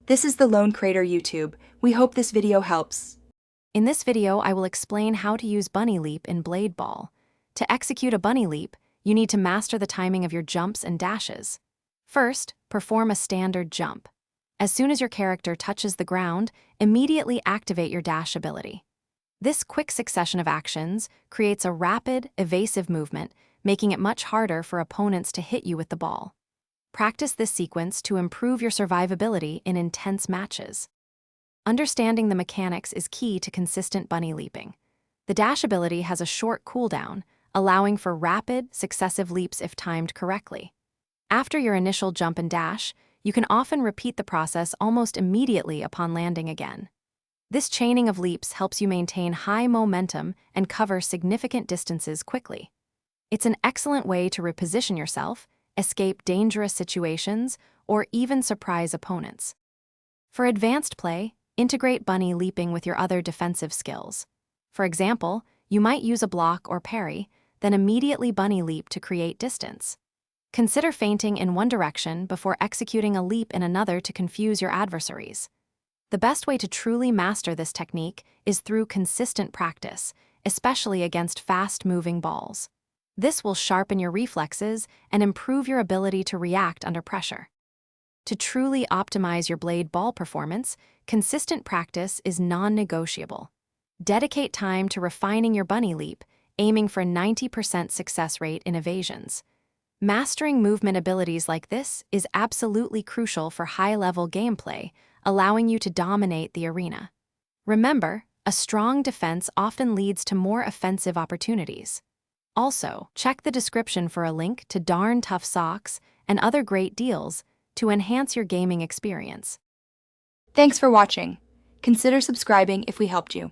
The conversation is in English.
This is the Lone Crater YouTube. We hope this video helps. In this video, I will explain how to use bunny leap in Blade Ball. To execute a bunny leap, you need to master the timing of your jumps and dashes. First, perform a standard jump. As soon as your character touches the ground, immediately activate your dash ability. This quick succession of actions creates a rapid, evasive movement, making it much harder for opponents to hit you with the ball. Practice this sequence to improve your survivability in intense matches. Understanding the mechanics is key to consistent bunny leaping. The dash ability has a short cooldown, allowing for rapid, successive leaps if timed correctly. After your initial jump and dash, you can often repeat the process almost immediately upon landing again. This chaining of leaps helps you maintain high momentum and cover significant distances quickly. It's an excellent way to reposition yourself, escape dangerous situations, or even surprise opponents. For advanced play, integrate bunny leaping with your other defensive skills. For example, you might use a block or parry, then immediately bunny leap to create distance. Consider feinting in one direction before executing a leap in another to confuse your adversaries. The best way to truly master this technique is through consistent practice, especially against fast-moving balls. This will sharpen your reflexes and improve your ability to react under pressure. To truly optimize your blade ball performance, consistent practice is non-negotiable. Dedicate time to refining your bunny leap, aiming for a 90% success rate in evasions. Mastering movement abilities like this is absolutely crucial for high-level gameplay, allowing you to dominate the arena. Remember, a strong defense often leads to more offensive opportunities. Also, check the description for a link to darn tough socks and other great deals to enhance your gaming experience. Thanks for watching. Consider subscribing if we helped you.